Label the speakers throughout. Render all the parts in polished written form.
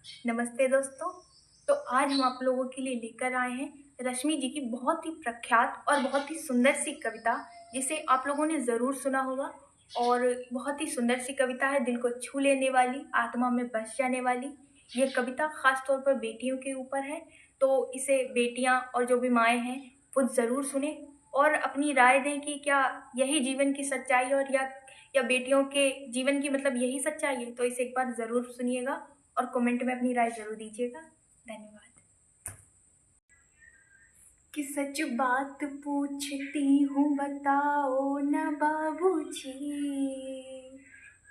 Speaker 1: नमस्ते दोस्तों। तो आज हम आप लोगों के लिए लेकर आए हैं रश्मि जी की बहुत ही प्रख्यात और बहुत ही सुंदर सी कविता, जिसे आप लोगों ने ज़रूर सुना होगा। और बहुत ही सुंदर सी कविता है, दिल को छू लेने वाली, आत्मा में बस जाने वाली। ये कविता ख़ास तौर पर बेटियों के ऊपर है, तो इसे बेटियां और जो भी माएँ हैं वो ज़रूर सुने और अपनी राय दें कि क्या यही जीवन की सच्चाई और या बेटियों के जीवन की मतलब यही सच्चाई है। तो इसे एक बार ज़रूर सुनिएगा और कमेंट में अपनी राय ज़रूर दीजिएगा। धन्यवाद। कि सच बात पूछती हूँ बताओ न बाबूजी,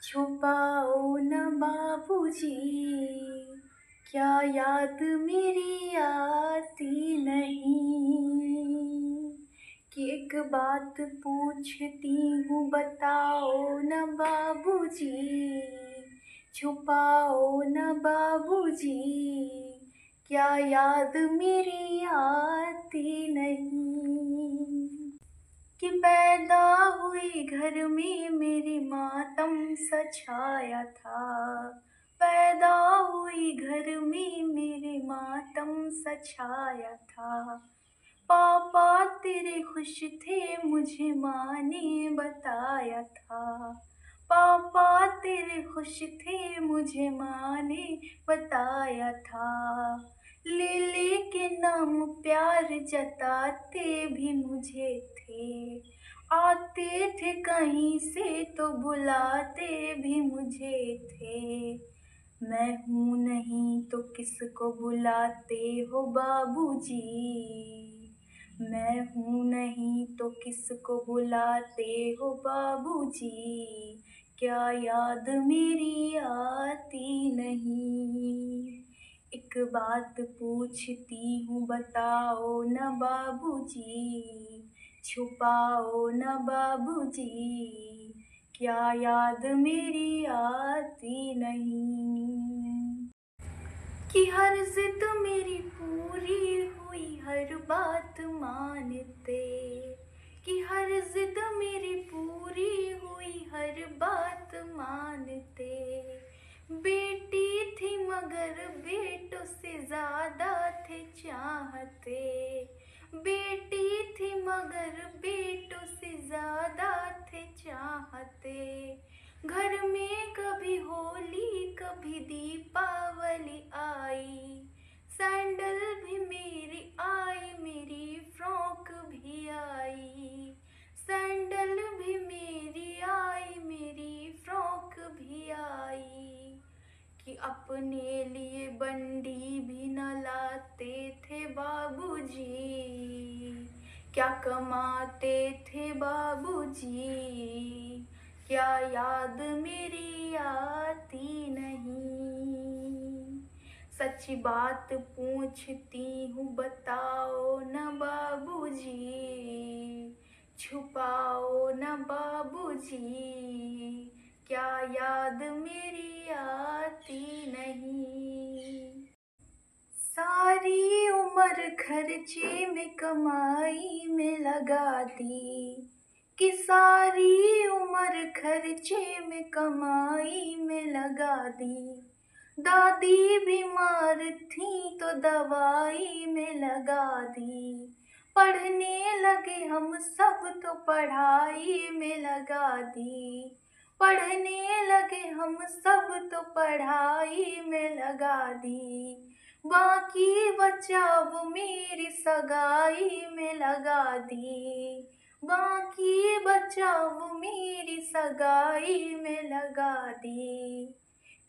Speaker 1: छुपाओ न बाबूजी, क्या याद मेरी आती नहीं। कि एक बात पूछती हूँ बताओ न बाबूजी, छुपाओ न बाबूजी, क्या याद मेरी आती नहीं। कि पैदा हुई घर में मेरी मातम सा छाया था, पैदा हुई घर में मेरे मातम सा छाया था। पापा तेरे खुश थे मुझे माँ ने बताया था, पापा तेरे खुश थे मुझे माँ ने बताया था। ले के नाम प्यार जताते भी मुझे थे, आते थे कहीं से तो बुलाते भी मुझे थे। मैं हूँ नहीं तो किसको बुलाते हो बाबूजी, मैं हूँ नहीं तो किसको बुलाते हो बाबूजी, क्या याद मेरी आती नहीं। एक बात पूछती हूँ बताओ न बाबूजी, छुपाओ न बाबूजी, क्या याद मेरी आती नहीं। कि हर जिद मेरी पूरी हुई हर बात मानते, कि हर जिद मेरी पूरी हुई हर बात मानते। बेटी थी मगर बेटों से ज्यादा थे चाहते, बेटी थी मगर बेटों से ज्यादा थे चाहते। घर में कभी होली कभी दीपावली आई, सैंडल भी मेरी आई मेरी फ्रॉक भी आई, सैंडल भी मेरी आई मेरी फ्रॉक भी आई। कि अपने लिए बंडी भी न लाते थे बाबूजी, क्या कमाते थे बाबूजी, क्या याद मेरी आती नहीं। सच बात पूछती हूँ बताओ न बाबूजी, छुपाओ न बाबूजी, क्या याद मेरी आती नहीं। सारी उम्र खर्चे में कमाई में लगा दी, कि सारी उम्र खर्चे में कमाई में लगा दी। दादी बीमार थी तो दवाई में लगा दी, पढ़ने लगे हम सब तो पढ़ाई में लगा दी, पढ़ने लगे हम सब तो पढ़ाई में लगा दी। बाकी बचा वो मेरी सगाई में लगा दी, बाकी बचा वो मेरी सगाई में लगा दी।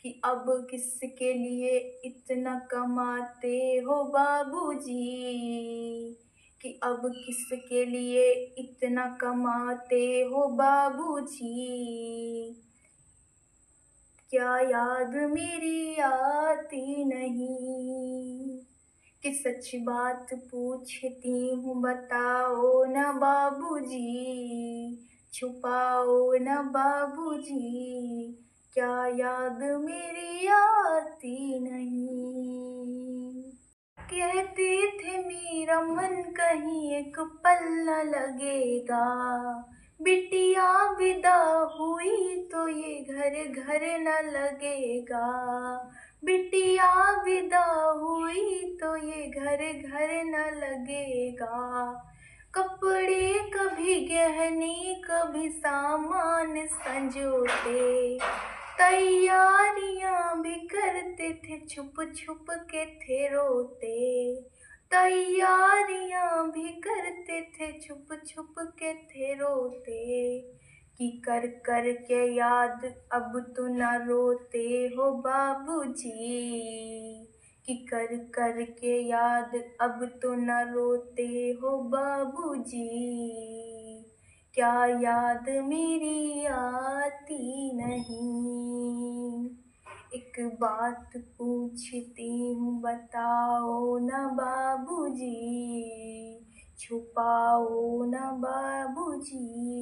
Speaker 1: कि अब किसके लिए इतना कमाते हो बाबूजी, कि अब किसके लिए इतना कमाते हो बाबूजी, क्या याद मेरी आती नहीं। कि सच बात पूछती हूँ बताओ न बाबूजी, छुपाओ न बाबूजी, क्या याद मेरी आती नहीं। कहते थे मेरा मन कहीं एक पल न लगेगा, बिटिया विदा हुई तो ये घर घर न लगेगा। बिटिया विदा हुई तो ये घर घर न लगेगा। कपड़े कभी गहने कभी सामान संजोते, तैयारियां भी करते थे छुप छुप के थे रोते। तैयारियां भी करते थे छुप छुप के थे रोते। कि कर कर के याद अब तो न रोते हो बाबूजी। कि कर कर के याद अब तो न रोते हो बाबूजी। क्या याद मेरी आती नहीं। एक बात पूछती हूँ बताओ न बाबूजी। छुपाओ न बाबूजी।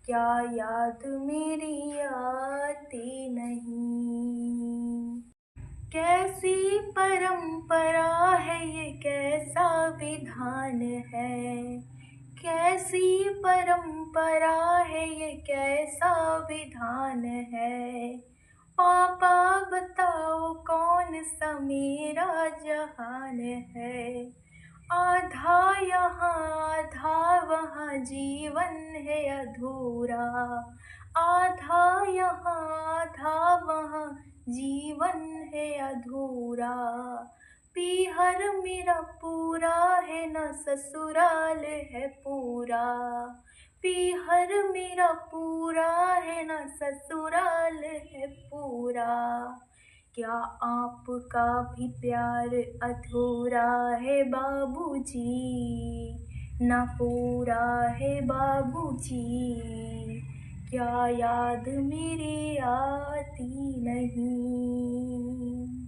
Speaker 1: क्या याद मेरी आती नहीं। कैसी परंपरा है ये कैसा विधान है। कैसी परंपरा है ये कैसा विधान है। पापा बताओ कौन सा मेरा जहान है। आधा यहाँ आधा वहाँ जीवन है अधूरा। आधा यहाँ आधा वहाँ जीवन है अधूरा। पीहर मेरा पूरा है न ससुराल है पूरा। पीहर मेरा पूरा है न ससुराल है पूरा। क्या आपका भी प्यार अधूरा है बाबूजी। ना पूरा है बाबूजी। क्या याद मेरी आती नहीं।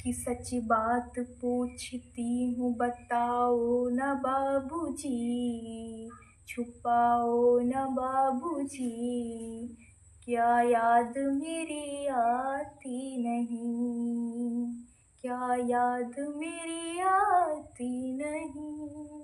Speaker 1: कि सच बात पूछती हूँ बताओ न बाबूजी। छुपाओ न बाबूजी। क्या याद मेरी आती नहीं। क्या याद मेरी आती नहीं।